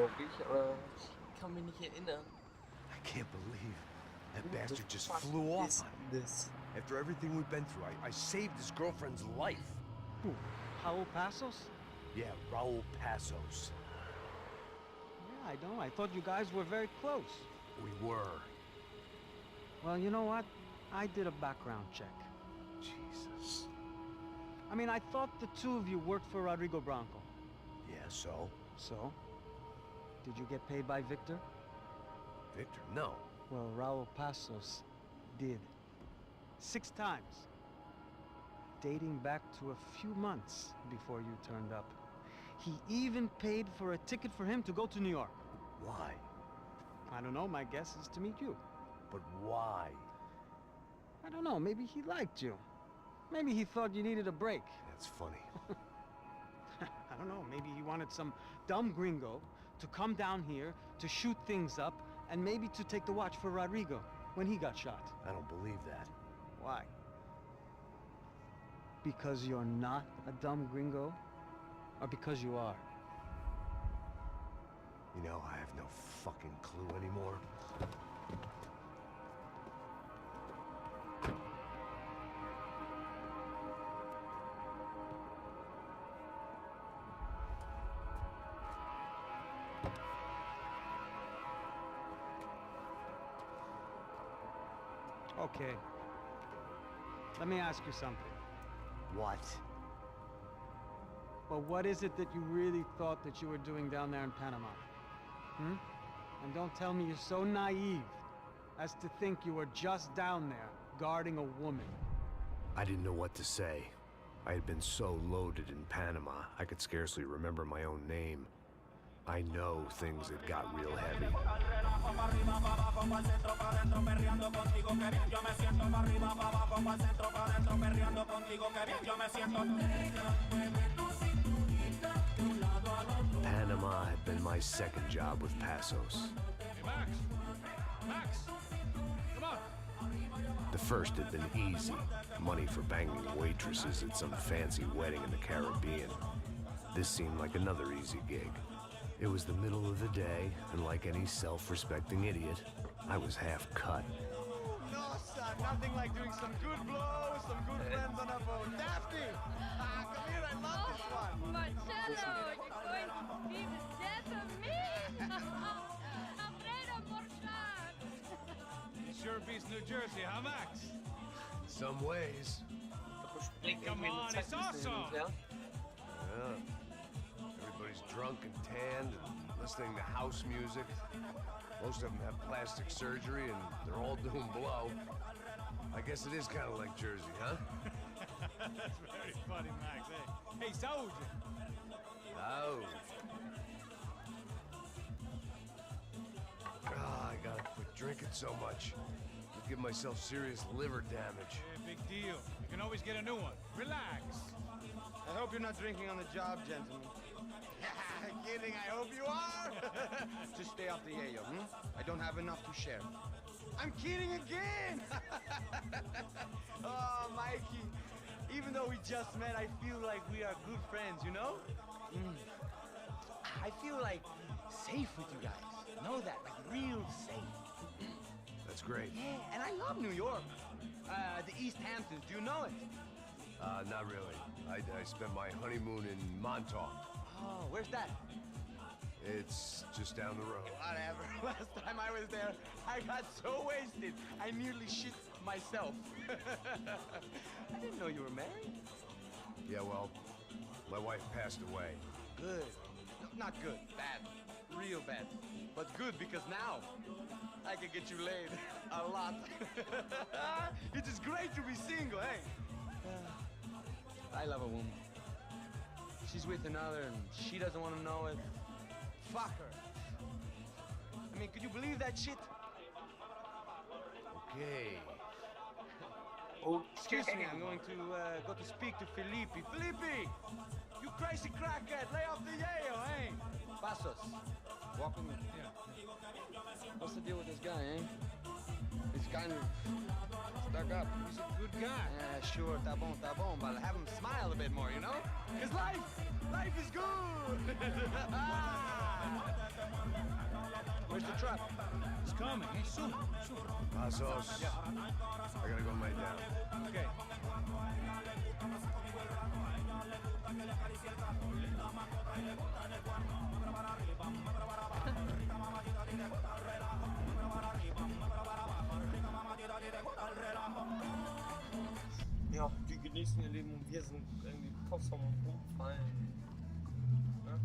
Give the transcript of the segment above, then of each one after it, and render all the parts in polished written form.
glaube ich, aber ich kann mich nicht erinnern. I can't believe that Who the bastard just fuck flew off is on me. this? After everything we've been through, I saved his girlfriend's life. Who? Raul Passos? Yeah, Raul Passos. Yeah, I know. I thought you guys were very close. We were. Well, you know what? I did a background check. Jesus. I mean, I thought the two of you worked for Rodrigo Branco. Yeah, so? So? Did you get paid by Victor? Victor, no. Well, Raul Passos did. 6 times. Dating back to a few months before you turned up. He even paid for a ticket for him to go to New York. Why? I don't know, my guess is to meet you. But why? I don't know, maybe he liked you. Maybe he thought you needed a break. That's funny. I don't know, maybe he wanted some dumb gringo to come down here to shoot things up and maybe to take the watch for Rodrigo when he got shot. I don't believe that. Why? Because you're not a dumb gringo? Or because you are? You know, I have no fucking clue anymore. Okay. Let me ask you something. What? Well, what is it that you really thought that you were doing down there in Panama? Hmm? And don't tell me you're so naive as to think you were just down there guarding a woman. I didn't know what to say. I had been so loaded in Panama, I could scarcely remember my own name. I know things had got real heavy. Panama had been my second job with Passos. Hey, Max, come on. The first had been easy. Money for banging waitresses at some fancy wedding in the Caribbean. This seemed like another easy gig. It was the middle of the day, and like any self-respecting idiot, I was half cut. No, son, nothing like doing some good blows, some good friends on a boat. Daphne! Come here, I love this one. Marcello, you're going to be the death of me? Alfredo Borchardt. Sure beats New Jersey, huh, Max? Some ways. Come on, it's awesome. Yeah. Everybody's drunk and tanned and listening to house music. Most of them have plastic surgery and they're all doing blow. I guess it is kind of like Jersey, huh? That's very funny, Max. Hey, soldier. Oh. I gotta quit drinking so much. I'll give myself serious liver damage. Yeah, big deal. You can always get a new one. Relax. I hope you're not drinking on the job, gentlemen. Kidding, I hope you are. Just stay off the yayo, I don't have enough to share. I'm kidding again. Oh, Mikey. Even though we just met, I feel like we are good friends, you know? I feel like safe with you guys. Know that, like real safe. That's great. Yeah, and I love New York. The East Hamptons, do you know it? Not really. I spent my honeymoon in Montauk. Oh, where's that? It's just down the road. Whatever. Last time I was there, I got so wasted, I nearly shit myself. I didn't know you were married. Yeah, well, my wife passed away. Good. No, not good. Bad. Real bad. But good because now I can get you laid a lot. It is great to be single, hey? I love a woman. She's with another and she doesn't want to know it. Fuck her. I mean, could you believe that shit? Okay. Excuse me, I'm going to go to speak to Felipe. Felipe! You crazy crackhead, lay off the yayo, hey? Passos, walk with me. Yeah. What's the deal with this guy, eh? He's kind of stuck up. He's a good guy. Yeah, sure, tá bom, but have him smile a bit more, you know? Because life is good! Where's the truck? It's coming. Hey, soon. Soon. Passos. Yeah. I gotta go lay down. Okay. Ja, die genießen ihr Leben und wir sind irgendwie kurz vorm Umfallen. Ne?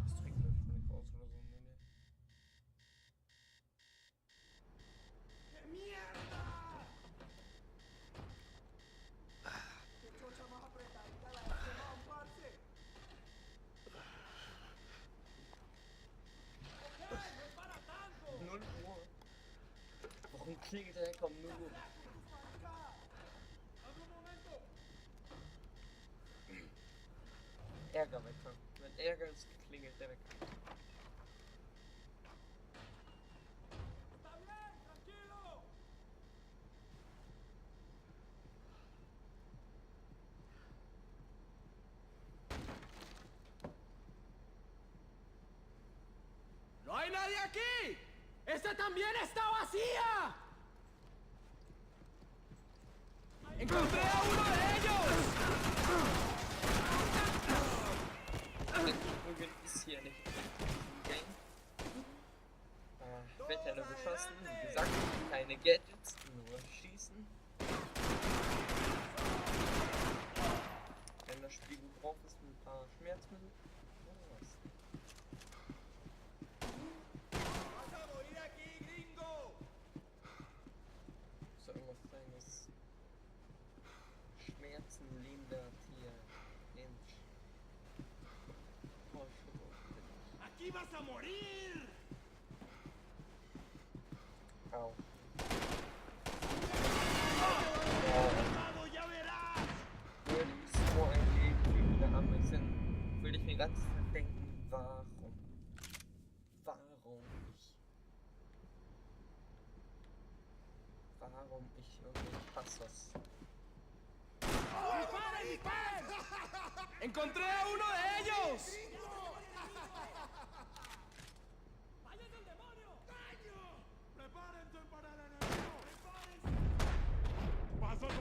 Das trinkt man schon nicht aus oder so. Nee, nee. Null Uhr. Warum klingelt der Hecker um 0 Uhr? Ärgerwecker. Wenn Ärger ist, klingelt der Wecker. ¡No hay nadie aquí! ¡Esta también está vacía! ¡Encontré a uno de ellos! Übrigens ist hier nicht Game. Wird ja nur geschossen, wie gesagt, keine Gadgets, nur schießen. Wenn das Spiel gut drauf ist, mit ein paar Schmerzmittel. Oh, was? So irgendwas kleines Schmerzen lindert hier. Mensch. Oh, ¡Aquí vas a morir! Au. ¡Soldado, ya verás! Würde ich so ein Leben wie wir haben sind, würde ich mir ganz denken, warum ich irgendwie Passos. ¡Disparen, disparen! ¡Encontré a uno de ellos! ¡Vaya del demonio! ¡Daño! ¡Prepárense para el enemigo! ¡Prepárense! ¡Pasos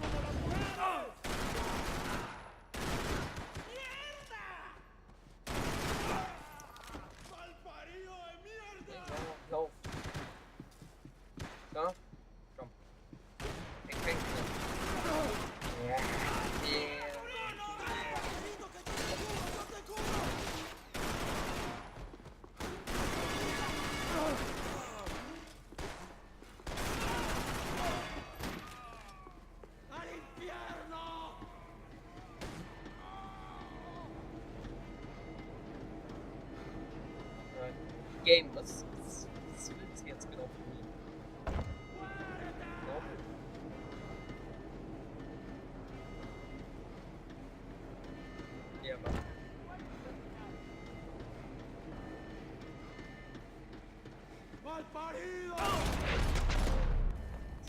como las mujeres! ¡Mierda! ¡Malparido de mierda! Lauf. So, komm. Ich fäng's an. Ja, yeah. ¡Al infierno! Game, was willst du jetzt genau von mir? No? Ja, aber. ¡Malparido!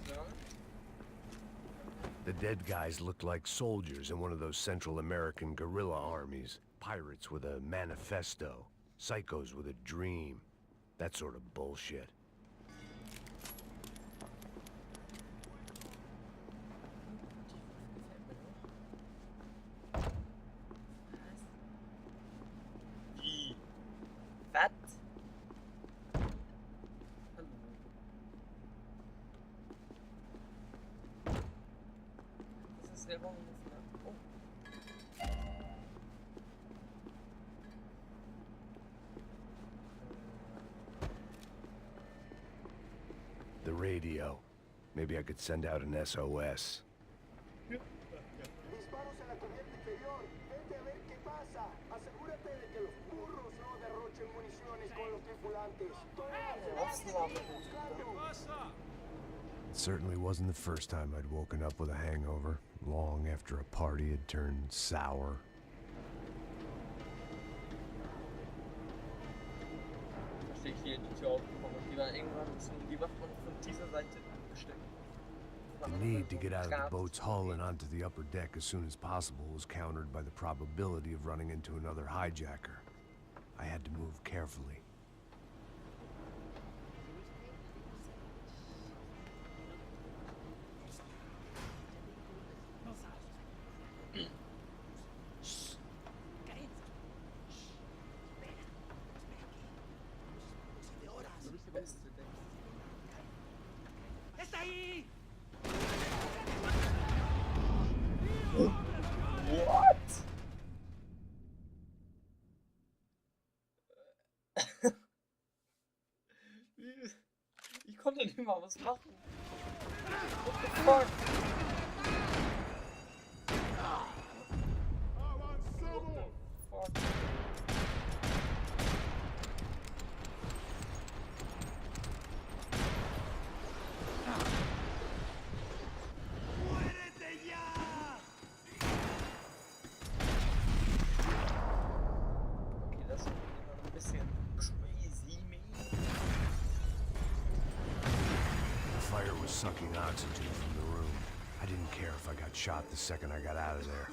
So. The dead guys looked like soldiers in one of those Central American guerrilla armies. Pirates with a manifesto. Psychos with a dream. That sort of bullshit. Wie? Was? Hallo. Das ist Werbung. Oh. The radio. Maybe I could send out an SOS. Disparos en la cubierta inferior. Vete a ver qué pasa. Asegúrate de que los It certainly wasn't the first time I'd woken up with a hangover, long after a party had turned sour. Verstehe ich hier die Tür aufgekommen und die war irgendwann die Wachmann von dieser Seite gesteckt. The need to get out of the boat's hull and onto the upper deck as soon as possible was countered by the probability of running into another hijacker. I had to move carefully. ¡Está ahí! What? Ich konnte nicht mal was machen. What the fuck? What the fuck? Okay, das ist ein bisschen crazy, man. The fire was sucking oxygen from the room. I didn't care if I got shot the second I got out of there.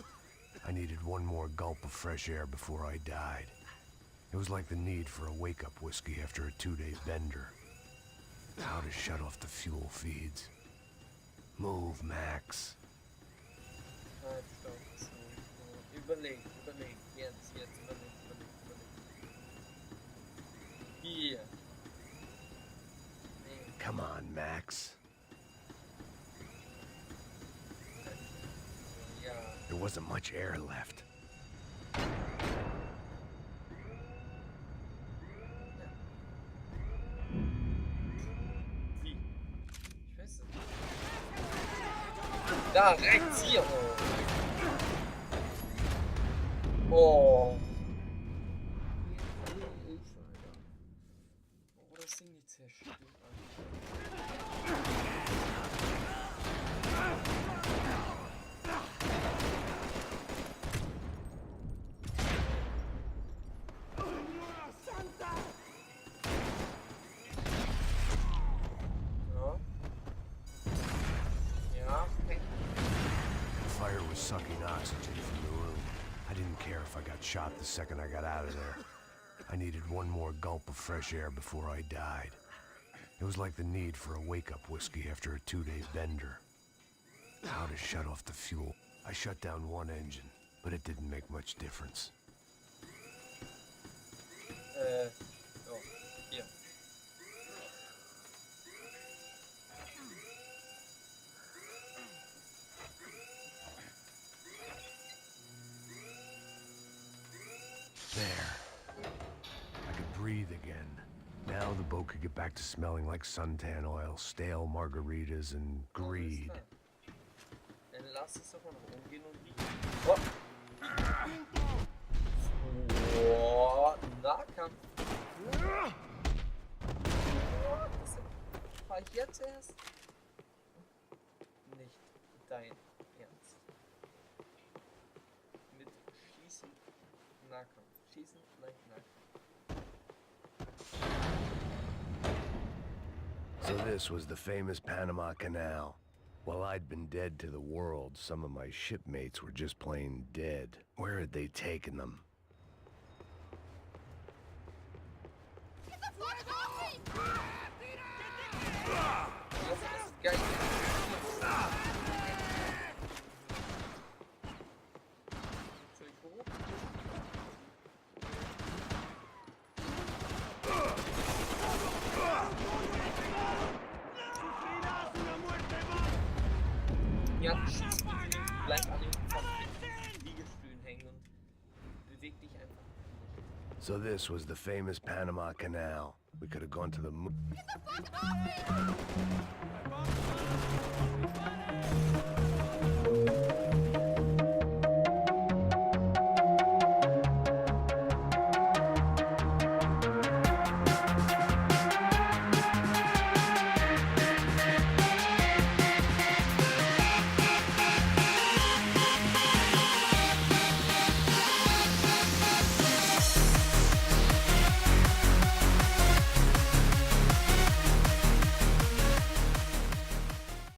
I needed one more gulp of fresh air before I died. It was like the need for a wake-up whiskey after a 2-day bender. How to shut off the fuel feeds. Move, Max. Halt, stopp, so. Überleg, jetzt, überleg. Hier. Nee. Come on, Max. Ja. There wasn't much air left. Wie? Ich weiß es nicht. Da, rechts, hier. Oh. Hilfe, Alter. Oh, das Ding nicht zerstört, Fire was sucking oxygen from the room. I didn't care if I got shot the second I got out of there. I needed one more gulp of fresh air before I died. It was like the need for a wake-up whiskey after a 2-day bender. How to shut off the fuel. I shut down one engine, but it didn't make much difference. oh, hier. There. I could breathe again. Now the boat could get back to smelling like suntan oil, stale margaritas, and greed. Dann lass es doch mal nach oben gehen und liegen. Oh. Oh, Nahkampf. Was war hier zuerst? Nicht dein Ernst. Mit Schießen, Nahkampf. Schießen, Nahkampf. So this was the famous Panama Canal. While I'd been dead to the world, some of my shipmates were just plain dead. Where had they taken them? Das ist geil. Soll ich hoch? Ja, schieß. Bleib an den Liegestühlen hängen und beweg dich einfach. So this was the famous Panama Canal. We could have gone to the moon.